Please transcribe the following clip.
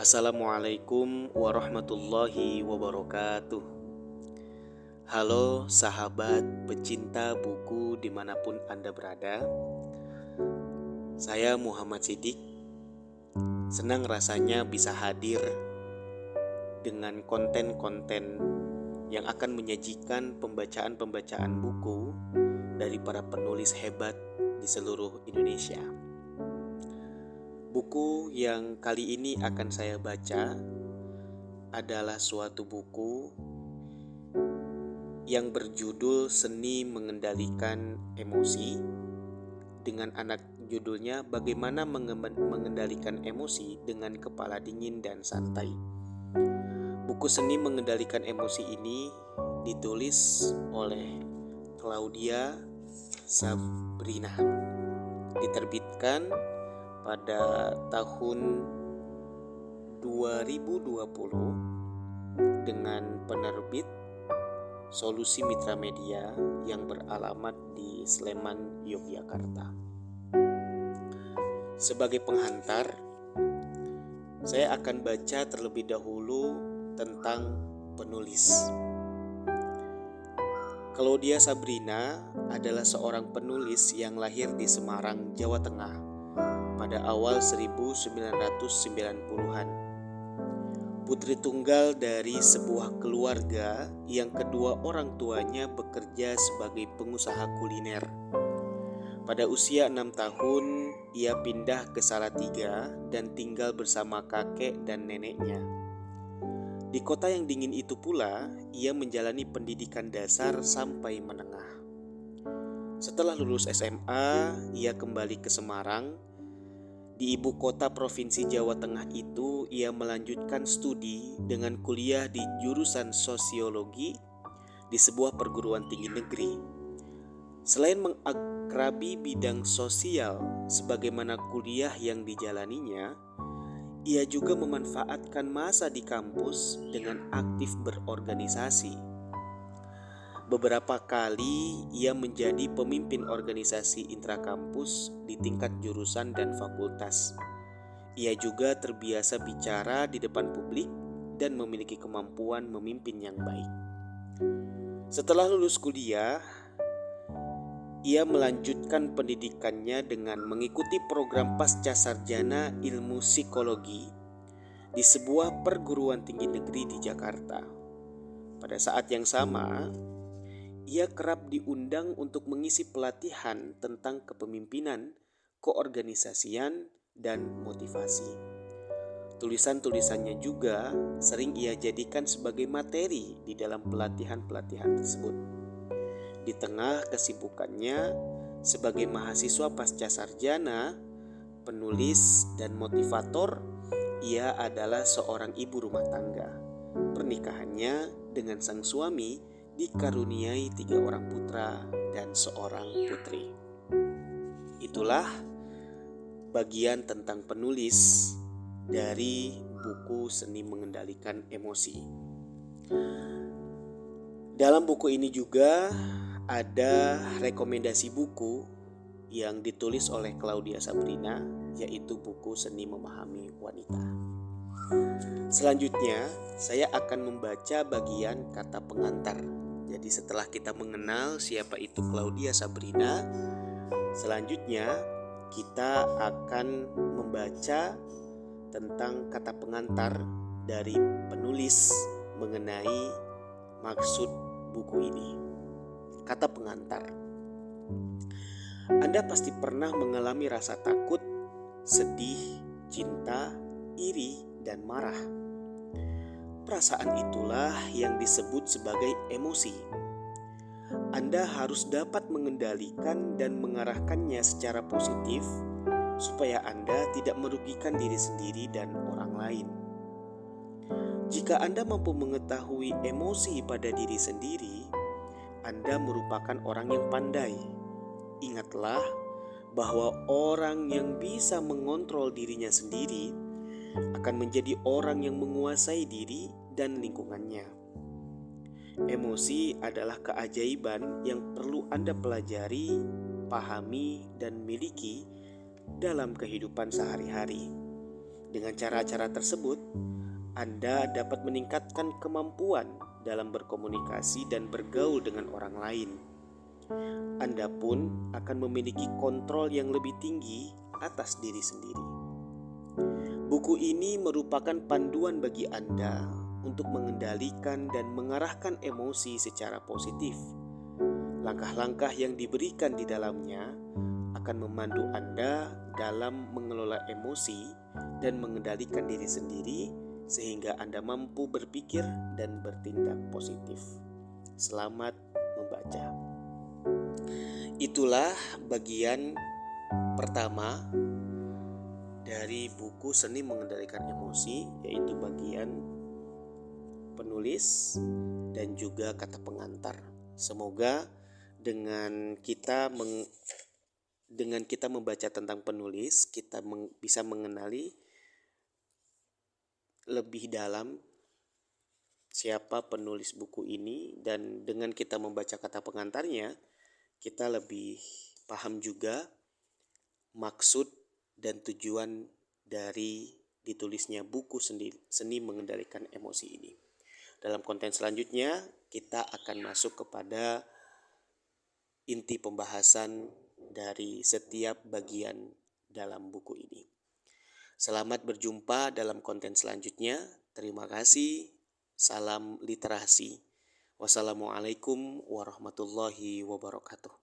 Assalamualaikum warahmatullahi wabarakatuh. Halo sahabat pecinta buku dimanapun Anda berada. Saya Muhammad Sidik. Senang rasanya bisa hadir dengan konten-konten yang akan menyajikan pembacaan-pembacaan buku dari para penulis hebat di seluruh Indonesia. Buku yang kali ini akan saya baca adalah suatu buku yang berjudul Seni Mengendalikan Emosi, dengan anak judulnya Bagaimana Mengendalikan Emosi dengan Kepala Dingin dan Santai. Buku Seni Mengendalikan Emosi ini ditulis oleh Claudia Sabrina, diterbitkan pada tahun 2020 dengan penerbit Solusi Mitra Media yang beralamat di Sleman, Yogyakarta. Sebagai penghantar, saya akan baca terlebih dahulu tentang penulis. Claudia Sabrina adalah seorang penulis yang lahir di Semarang, Jawa Tengah pada awal 1990-an. Putri tunggal dari sebuah keluarga yang kedua orang tuanya bekerja sebagai pengusaha kuliner. Pada usia 6 tahun, ia pindah ke Salatiga dan tinggal bersama kakek dan neneknya. Di kota yang dingin itu pula, ia menjalani pendidikan dasar sampai menengah. Setelah lulus SMA, ia kembali ke Semarang. Di ibu kota provinsi Jawa Tengah itu, ia melanjutkan studi dengan kuliah di jurusan sosiologi di sebuah perguruan tinggi negeri. Selain mengakrabi bidang sosial sebagaimana kuliah yang dijalaninya, ia juga memanfaatkan masa di kampus dengan aktif berorganisasi. Beberapa kali ia menjadi pemimpin organisasi intrakampus di tingkat jurusan dan fakultas. Ia juga terbiasa bicara di depan publik dan memiliki kemampuan memimpin yang baik. Setelah lulus kuliah, ia melanjutkan pendidikannya dengan mengikuti program pascasarjana ilmu psikologi di sebuah perguruan tinggi negeri di Jakarta. Pada saat yang sama, ia kerap diundang untuk mengisi pelatihan tentang kepemimpinan, keorganisasian, dan motivasi. Tulisan-tulisannya juga sering ia jadikan sebagai materi di dalam pelatihan-pelatihan tersebut. Di tengah kesibukannya sebagai mahasiswa pascasarjana, penulis, dan motivator, ia adalah seorang ibu rumah tangga. Pernikahannya dengan sang suami dikaruniai 3 orang putra dan seorang putri. Itulah bagian tentang penulis dari buku Seni Mengendalikan Emosi. Dalam buku ini juga ada rekomendasi buku yang ditulis oleh Claudia Sabrina, yaitu buku Seni Memahami Wanita. Selanjutnya, saya akan membaca bagian kata pengantar. Jadi setelah kita mengenal siapa itu Claudia Sabrina, selanjutnya kita akan membaca tentang kata pengantar dari penulis mengenai maksud buku ini. Kata pengantar. Anda pasti pernah mengalami rasa takut, sedih, cinta, iri, dan marah. Perasaan itulah yang disebut sebagai emosi. Anda harus dapat mengendalikan dan mengarahkannya secara positif supaya Anda tidak merugikan diri sendiri dan orang lain. Jika Anda mampu mengetahui emosi pada diri sendiri, Anda merupakan orang yang pandai. Ingatlah bahwa orang yang bisa mengontrol dirinya sendiri akan menjadi orang yang menguasai diri dan lingkungannya. Emosi adalah keajaiban yang perlu Anda pelajari, pahami, dan miliki dalam kehidupan sehari-hari. Dengan cara-cara tersebut, Anda dapat meningkatkan kemampuan dalam berkomunikasi dan bergaul dengan orang lain. Anda pun akan memiliki kontrol yang lebih tinggi atas diri sendiri. Buku ini merupakan panduan bagi Anda untuk mengendalikan dan mengarahkan emosi secara positif. Langkah-langkah yang diberikan di dalamnya akan memandu Anda dalam mengelola emosi dan mengendalikan diri sendiri sehingga Anda mampu berpikir dan bertindak positif. Selamat membaca. Itulah bagian pertama dari buku Seni Mengendalikan Emosi, yaitu bagian penulis dan juga kata pengantar. Semoga dengan kita membaca tentang penulis, kita bisa mengenali lebih dalam siapa penulis buku ini, dan dengan kita membaca kata pengantarnya, kita lebih paham juga maksud dan tujuan dari ditulisnya buku Seni Mengendalikan Emosi ini. Dalam konten selanjutnya, kita akan masuk kepada inti pembahasan dari setiap bagian dalam buku ini. Selamat berjumpa dalam konten selanjutnya. Terima kasih. Salam literasi. Wassalamualaikum warahmatullahi wabarakatuh.